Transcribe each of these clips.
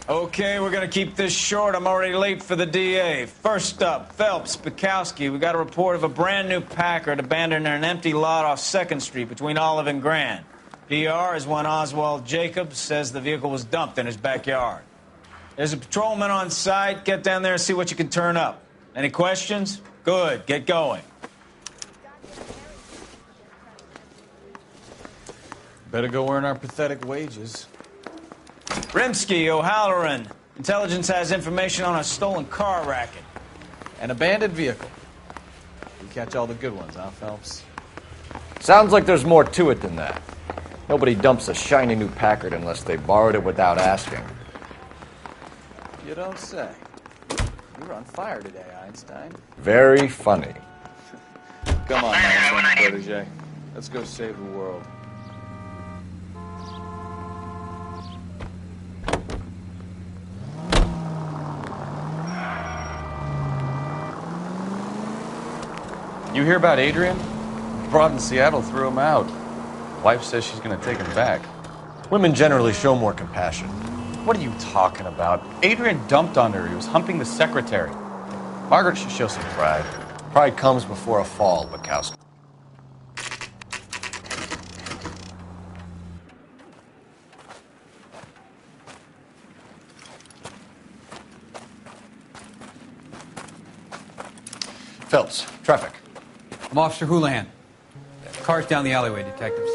Okay, we're gonna keep this short. I'm already late for the DA. First up, Phelps, Bukowski. We got a report of a brand new Packard abandoned in an empty lot off 2nd Street between Olive and Grand. PR is one Oswald Jacobs says the vehicle was dumped in his backyard. There's a patrolman on site. Get down there and see what you can turn up. Any questions? Good, get going. Better go earn our pathetic wages. Rimsky, O'Halloran. Intelligence has information on a stolen car racket. An abandoned vehicle. We catch all the good ones, huh, Phelps? Sounds like there's more to it than that. Nobody dumps a shiny new Packard unless they borrowed it without asking. You don't say. You're on fire today, Einstein. Very funny. Come on, my protege. Let's go save the world. You hear about Adrian? Broad in Seattle threw him out. Wife says she's going to take him back. Women generally show more compassion. What are you talking about? Adrian dumped on her. He was humping the secretary. Margaret should show some pride. Pride comes before a fall, Bukowski. Phelps, traffic. I'm Officer Houlihan. Car's down the alleyway, detectives.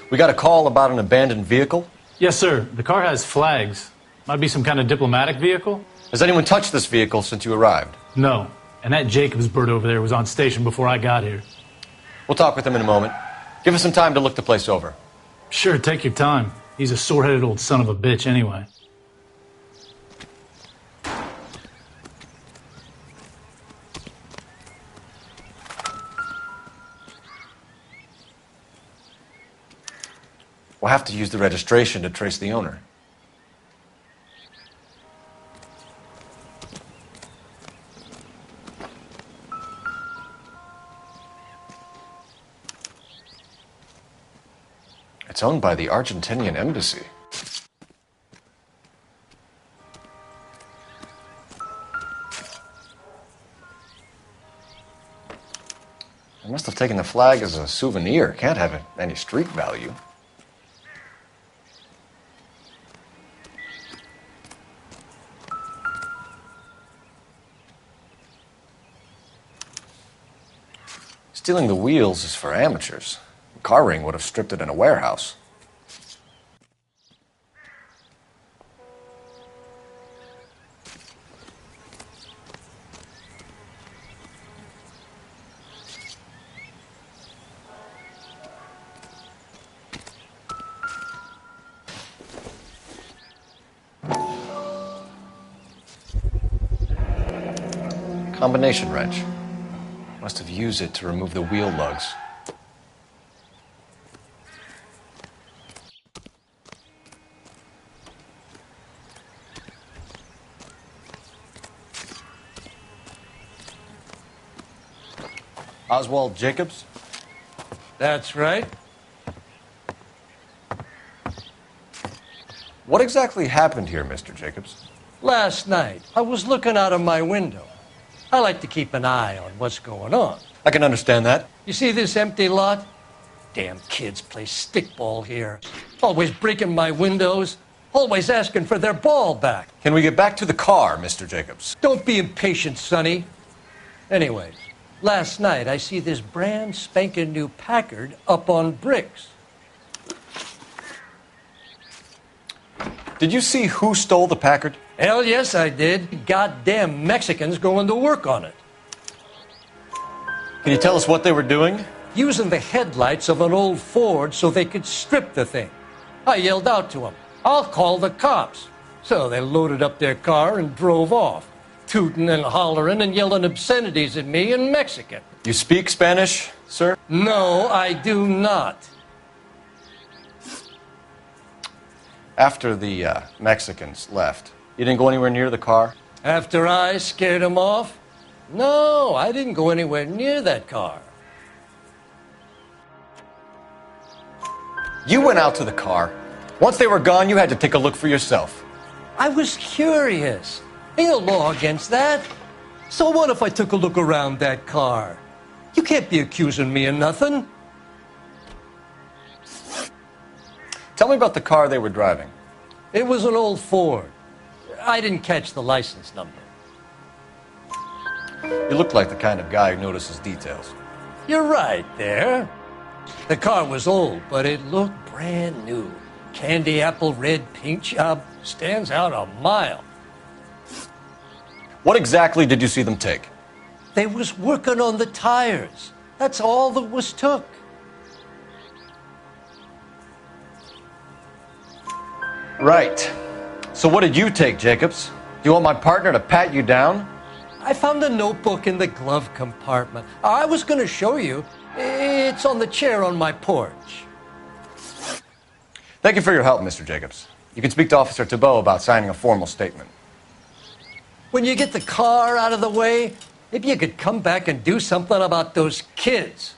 We got a call about an abandoned vehicle. Yes, sir. The car has flags. Might be some kind of diplomatic vehicle. Has anyone touched this vehicle since you arrived? No. And that Jacobs bird over there was on station before I got here. We'll talk with him in a moment. Give us some time to look the place over. Sure, take your time. He's a sore-headed old son of a bitch anyway. We'll have to use the registration to trace the owner. It's owned by the Argentinian embassy. They must have taken the flag as a souvenir. Can't have any street value. Stealing the wheels is for amateurs. The car ring would have stripped it in a warehouse. Combination wrench. Must have used it to remove the wheel lugs. Oswald Jacobs? That's right. What exactly happened here, Mr. Jacobs? Last night, I was looking out of my window. I like to keep an eye on what's going on. I can understand that. You see this empty lot? Damn kids play stickball here. Always breaking my windows. Always asking for their ball back. Can we get back to the car, Mr. Jacobs? Don't be impatient, Sonny. Anyways, last night I see this brand spanking new Packard up on bricks. Did you see who stole the Packard? Hell yes, I did. Goddamn Mexicans going to work on it. Can you tell us what they were doing? Using the headlights of an old Ford so they could strip the thing. I yelled out to them, "I'll call the cops." So they loaded up their car and drove off, tooting and hollering and yelling obscenities at me in Mexican. You speak Spanish, sir? No, I do not. After the Mexicans left, you didn't go anywhere near the car? After I scared them off? No, I didn't go anywhere near that car. You went out to the car. Once they were gone, you had to take a look for yourself. I was curious. Ain't no law against that. So what if I took a look around that car? You can't be accusing me of nothing. Tell me about the car they were driving. It was an old Ford. I didn't catch the license number. You look like the kind of guy who notices details. You're right there. The car was old, but it looked brand new. Candy apple red paint job stands out a mile. What exactly did you see them take? They was working on the tires. That's all that was took. Right. So what did you take, Jacobs? Do you want my partner to pat you down? I found a notebook in the glove compartment. I was going to show you. It's on the chair on my porch. Thank you for your help, Mr. Jacobs. You can speak to Officer Thibault about signing a formal statement. When you get the car out of the way, maybe you could come back and do something about those kids.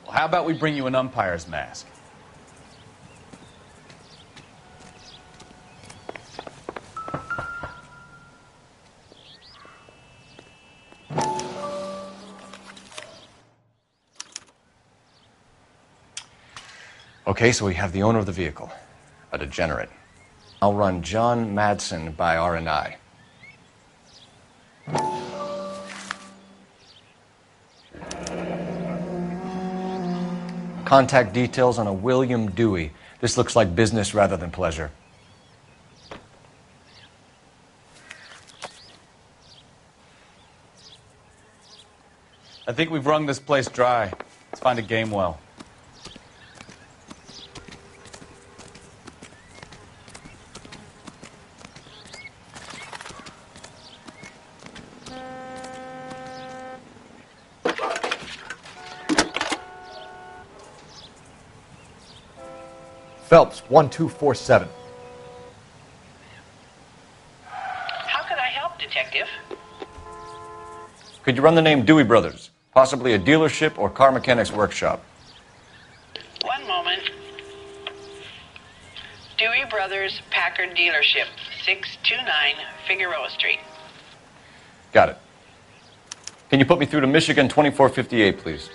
Well, how about we bring you an umpire's mask? Okay, so we have the owner of the vehicle, a degenerate. I'll run John Madsen by R&I. Contact details on a William Dewey. This looks like business rather than pleasure. I think we've wrung this place dry. Let's find a game well. Phelps, 1247. How could I help, Detective? Could you run the name Dewey Brothers? Possibly a dealership or car mechanics workshop. One moment. Dewey Brothers Packard Dealership, 629 Figueroa Street. Got it. Can you put me through to Michigan 2458, please?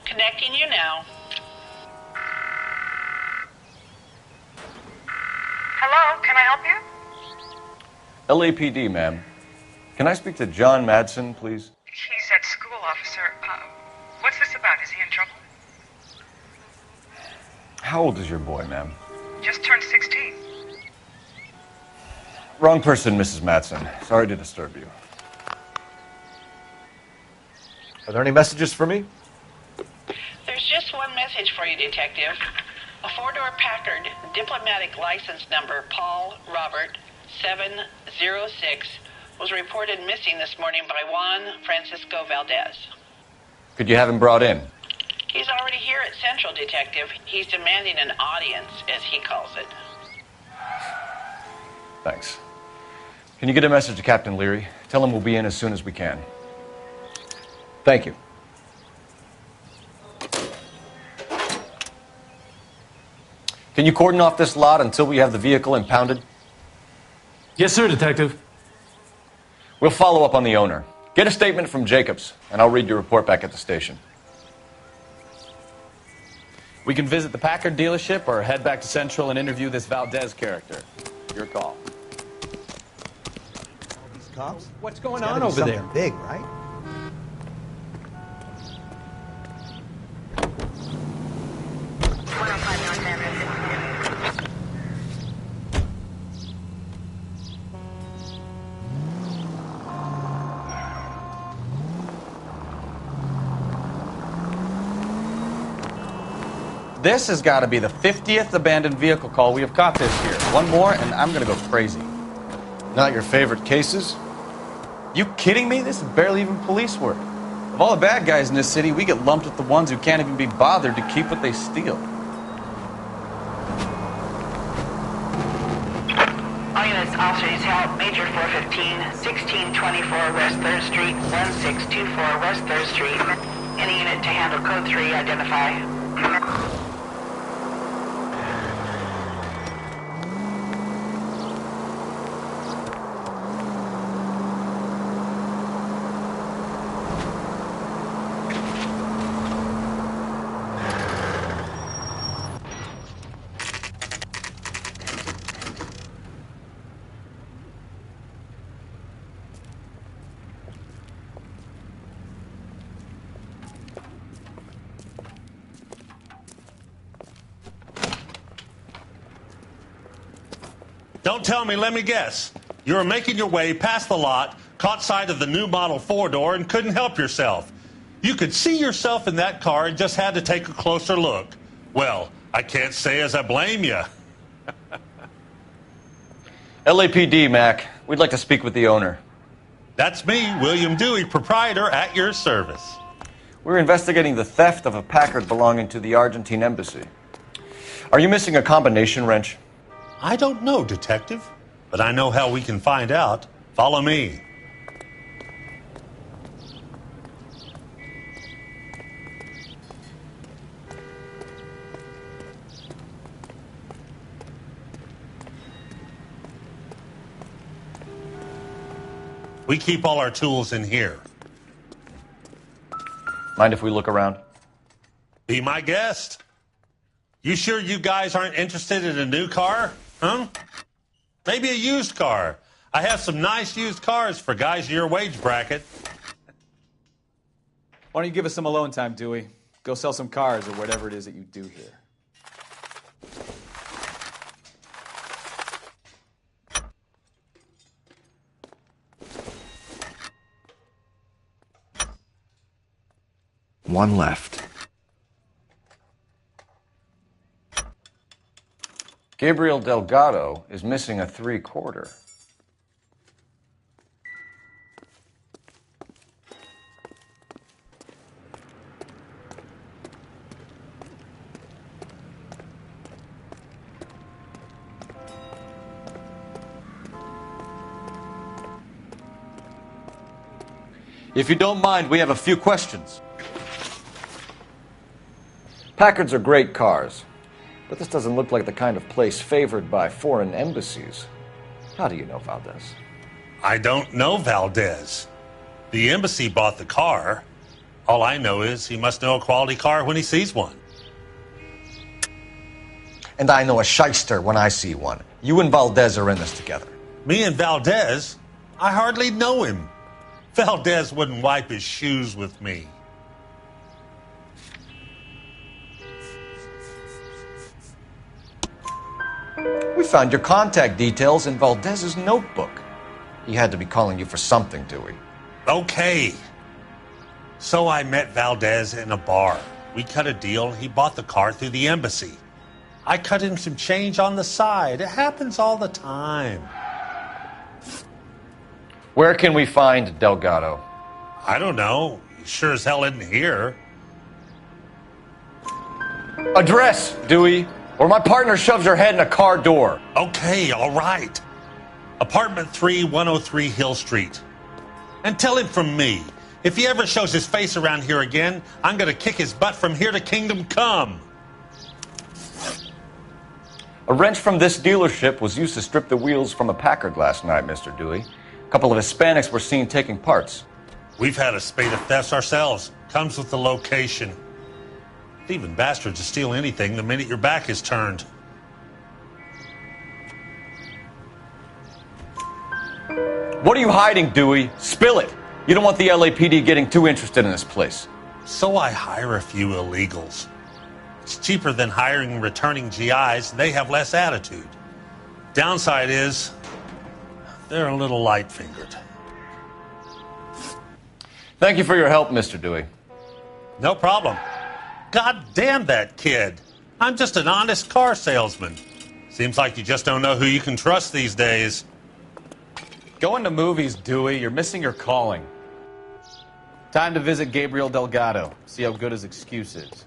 Connecting you now. Hello, can I help you? LAPD, ma'am. Can I speak to John Madsen, please? He's at school, officer. What's this about? Is he in trouble? How old is your boy, ma'am? Just turned 16. Wrong person, Mrs. Madsen. Sorry to disturb you. Are there any messages for me? There's just one message for you, Detective. A four-door Packard, diplomatic license number Paul Robert 706, was reported missing this morning by Juan Francisco Valdez. Could you have him brought in? He's already here at Central, Detective. He's demanding an audience, as he calls it. Thanks. Can you get a message to Captain Leary? Tell him we'll be in as soon as we can. Thank you. Can you cordon off this lot until we have the vehicle impounded? Yes, sir, Detective. We'll follow up on the owner. Get a statement from Jacobs, and I'll read your report back at the station. We can visit the Packard dealership or head back to Central and interview this Valdez character. Your call. These cops? What's going It's on gotta be over there? something big, right? This has got to be the 50th abandoned vehicle call we have caught this year. One more, and I'm going to go crazy. Not your favorite cases? You kidding me? This is barely even police work. Of all the bad guys in this city, we get lumped with the ones who can't even be bothered to keep what they steal. All units, officers help. Major 415, 1624 West 3rd Street, 1624 West 3rd Street. Any unit to handle code 3, identify. Don't tell me, let me guess. You were making your way past the lot, caught sight of the new model four-door, and couldn't help yourself. You could see yourself in that car and just had to take a closer look. Well, I can't say as I blame you. LAPD, Mac. We'd like to speak with the owner. That's me, William Dewey, proprietor, at your service. We're investigating the theft of a Packard belonging to the Argentine embassy. Are you missing a combination wrench? I don't know, Detective, but I know how we can find out. Follow me. We keep all our tools in here. Mind if we look around? Be my guest. You sure you guys aren't interested in a new car? Huh? Maybe a used car. I have some nice used cars for guys in your wage bracket. Why don't you give us some alone time, Dewey? Go sell some cars or whatever it is that you do here. One left. Gabriel Delgado is missing a 3/4. If you don't mind, we have a few questions. Packards are great cars, but this doesn't look like the kind of place favored by foreign embassies. How do you know Valdez? I don't know Valdez. The embassy bought the car. All I know is he must know a quality car when he sees one. And I know a shyster when I see one. You and Valdez are in this together. Me and Valdez? I hardly know him. Valdez wouldn't wipe his shoes with me. We found your contact details in Valdez's notebook. He had to be calling you for something, Dewey. Okay. So I met Valdez in a bar. We cut a deal and he bought the car through the embassy. I cut him some change on the side. It happens all the time. Where can we find Delgado? I don't know. He sure as hell isn't here. Address, Dewey, or my partner shoves your head in a car door. Okay, all right. Apartment 3, 103 Hill Street. And tell him from me, if he ever shows his face around here again, I'm going to kick his butt from here to Kingdom Come. A wrench from this dealership was used to strip the wheels from a Packard last night, Mr. Dewey. A couple of Hispanics were seen taking parts. We've had a spate of thefts ourselves. Comes with the location. Thieving bastards will steal anything the minute your back is turned. What are you hiding, Dewey? Spill it. You don't want the LAPD getting too interested in this place. So I hire a few illegals. It's cheaper than hiring returning GIs, and they have less attitude. Downside is, they're a little light-fingered. Thank you for your help, Mr. Dewey. No problem. God damn that kid. I'm just an honest car salesman. Seems like you just don't know who you can trust these days. Going to movies, Dewey. You're missing your calling. Time to visit Gabriel Delgado. See how good his excuse is.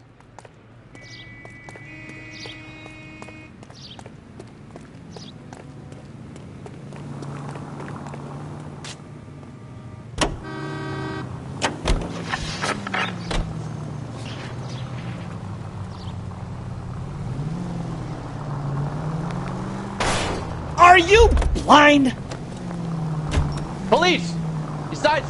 Are you blind? Police! Besides...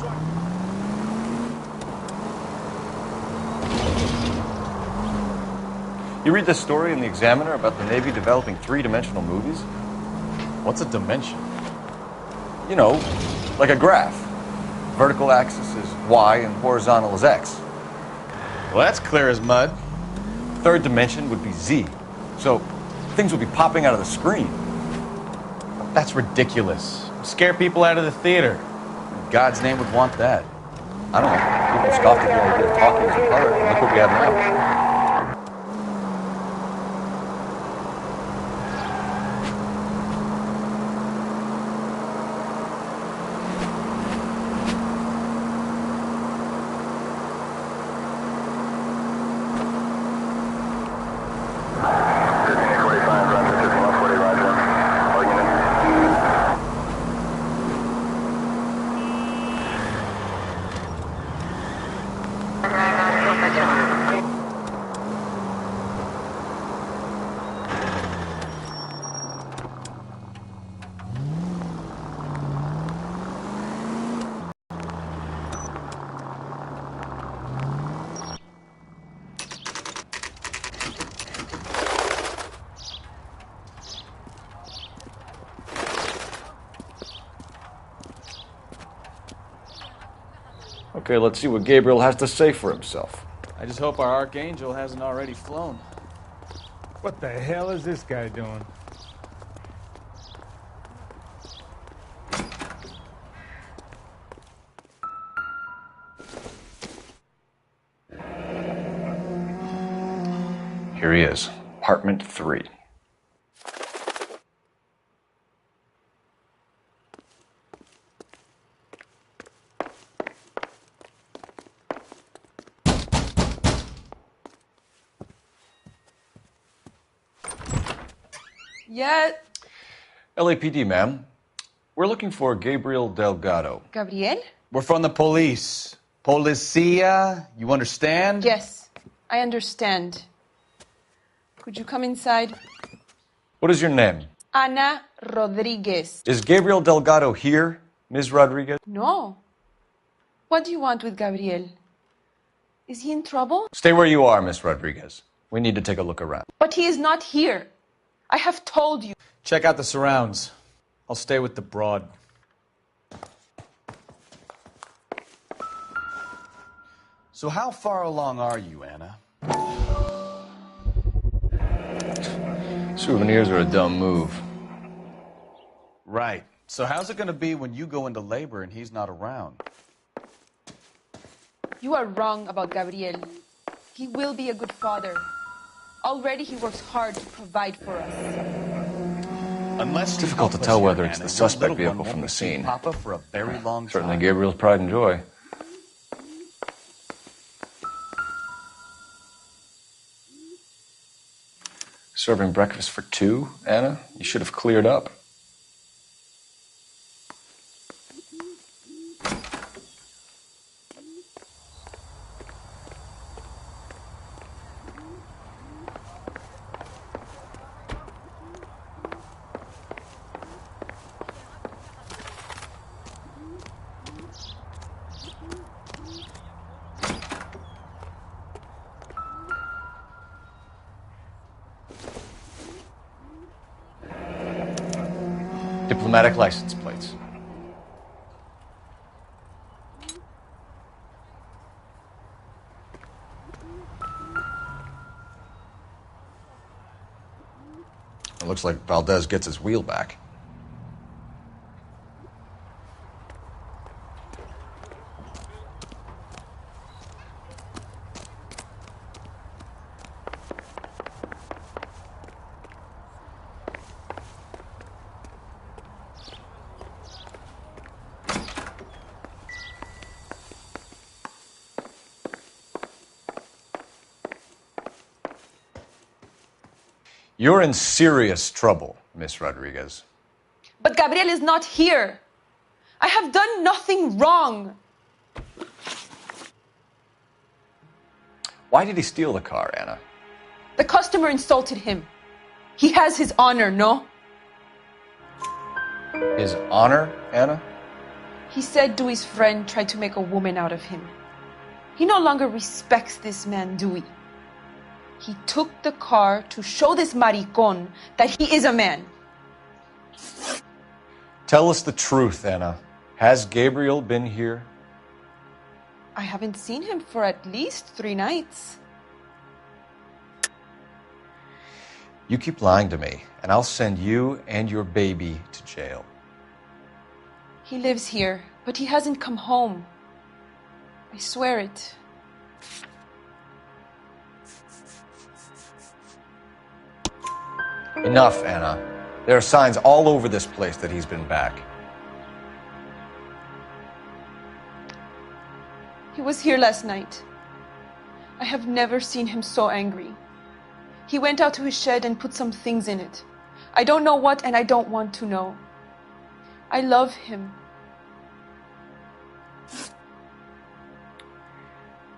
You read this story in the Examiner about the Navy developing three-dimensional movies? What's a dimension? You know, like a graph. Vertical axis is Y and horizontal is X. Well, that's clear as mud. Third dimension would be Z. So things would be popping out of the screen. That's ridiculous. Scare people out of the theater. In God's name would want that. I don't know. People scoffed at the idea of talking to color, and look what we have now. Okay, let's see what Gabriel has to say for himself. I just hope our archangel hasn't already flown. What the hell is this guy doing? Here he is, apartment 3. Yeah. LAPD, ma'am. We're looking for Gabriel Delgado. Gabriel? We're from the police. Policia, you understand? Yes, I understand. Could you come inside? What is your name? Ana Rodriguez. Is Gabriel Delgado here, Ms. Rodriguez? No. What do you want with Gabriel? Is he in trouble? Stay where you are, Ms. Rodriguez. We need to take a look around. But he is not here. I have told you. Check out the surrounds. I'll stay with the broad. So how far along are you, Anna? Souvenirs are a dumb move. Right. So how's it going to be when you go into labor and he's not around? You are wrong about Gabriel. He will be a good father. Already he works hard to provide for us. Unless It's difficult to tell whether it's the suspect vehicle from the scene. Papa for a very long time. Certainly Gabriel's pride and joy. Serving breakfast for 2, Anna? You should have cleared up. Diplomatic license plates. It looks like Valdez gets his wheel back. You're in serious trouble, Miss Rodriguez. But Gabriel is not here. I have done nothing wrong. Why did he steal the car, Anna? The customer insulted him. He has his honor, no? His honor, Anna? He said Dewey's friend tried to make a woman out of him. He no longer respects this man, Dewey. He took the car to show this maricón that he is a man. Tell us the truth, Anna. Has Gabriel been here? I haven't seen him for at least 3 nights. You keep lying to me, and I'll send you and your baby to jail. jail. He lives here, but he hasn't come home. I swear it. Enough, Anna. There are signs all over this place that he's been back. He was here last night. I have never seen him so angry. He went out to his shed and put some things in it. I don't know what, and I don't want to know. I love him.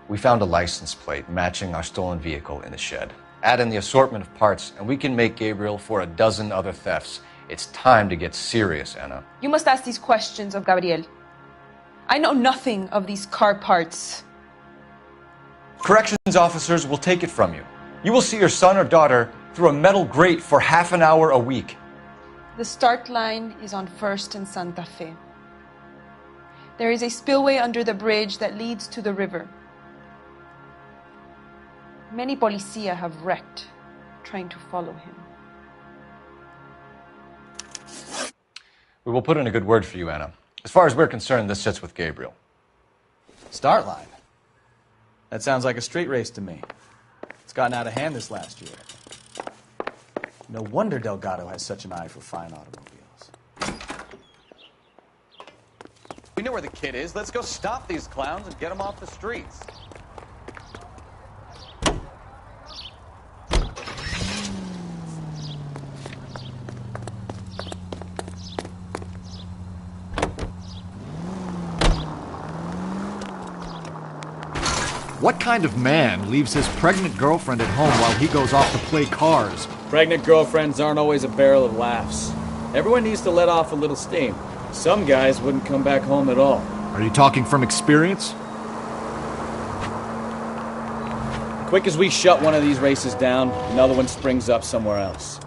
We found a license plate matching our stolen vehicle in the shed. Add in the assortment of parts, and we can make Gabriel for a dozen other thefts. It's time to get serious, Anna. You must ask these questions of Gabriel. I know nothing of these car parts. Corrections officers will take it from you. You will see your son or daughter through a metal grate for half an hour a week. The start line is on 1st and Santa Fe. There is a spillway under the bridge that leads to the river. Many policia have wrecked trying to follow him. We will put in a good word for you, Anna. As far as we're concerned, this sits with Gabriel. Start line. That sounds like a street race to me. It's gotten out of hand this last year. No wonder Delgado has such an eye for fine automobiles. We know where the kid is. Let's go stop these clowns and get them off the streets. What kind of man leaves his pregnant girlfriend at home while he goes off to play cars? Pregnant girlfriends aren't always a barrel of laughs. Everyone needs to let off a little steam. Some guys wouldn't come back home at all. Are you talking from experience? Quick as we shut one of these races down, another one springs up somewhere else.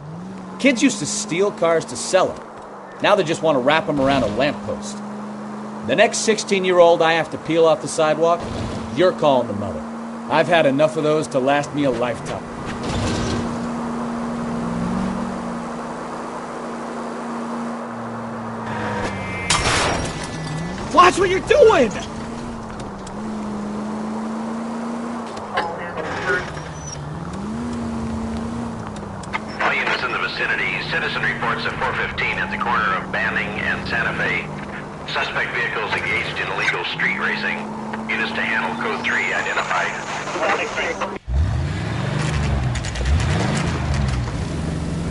Kids used to steal cars to sell them. Now they just want to wrap them around a lamppost. The next 16-year-old I have to peel off the sidewalk, you're calling the mother. I've had enough of those to last me a lifetime. Watch what you're doing! All units in the vicinity. Citizen reports at 415 at the corner of Banning and Santa Fe. Suspect vehicles engaged in illegal street racing. Units to handle code 3 identified.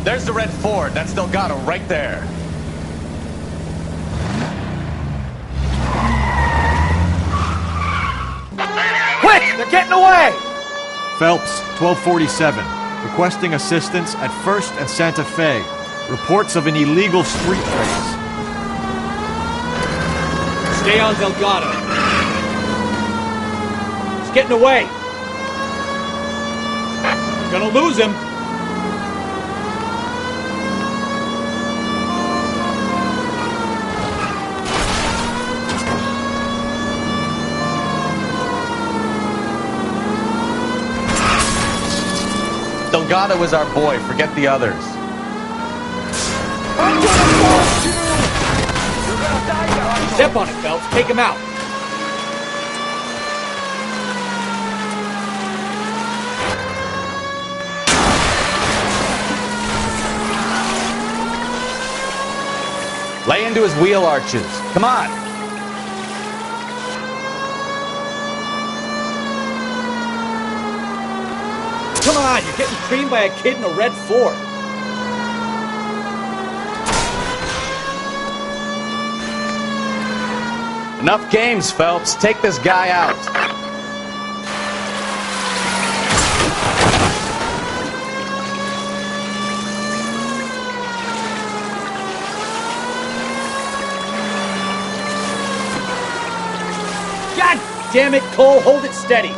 There's the red Ford. That's Delgado right there. Quick! They're getting away! Phelps, 1247. Requesting assistance at 1st and Santa Fe. Reports of an illegal street race. Stay on Delgado. He's getting away. Gonna lose him. Delgado is our boy. Forget the others. Step on it, Phelps. Take him out. Lay into his wheel arches. Come on. Come on, you're getting creamed by a kid in a red Ford. Enough games, Phelps. Take this guy out. God damn it, Cole, hold it steady.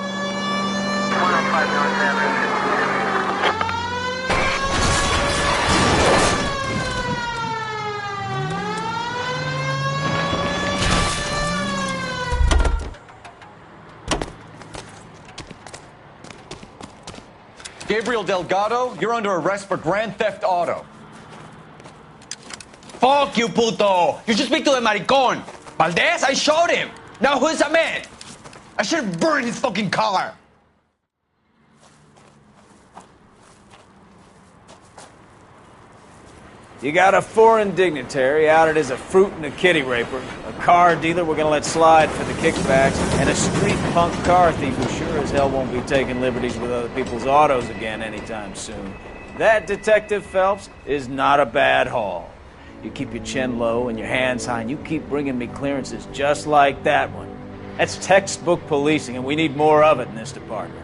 Gabriel Delgado, you're under arrest for grand theft auto. Fuck you, puto! You should speak to the maricon. Valdez, I showed him. Now who's a man? I should have burned his fucking car. You got a foreign dignitary outed as a fruit and a kitty raper, a car dealer we're gonna let slide for the kickbacks, and a street punk car thief who sure as hell won't be taking liberties with other people's autos again anytime soon. That, Detective Phelps, is not a bad haul. You keep your chin low and your hands high, and you keep bringing me clearances just like that one. That's textbook policing, and we need more of it in this department.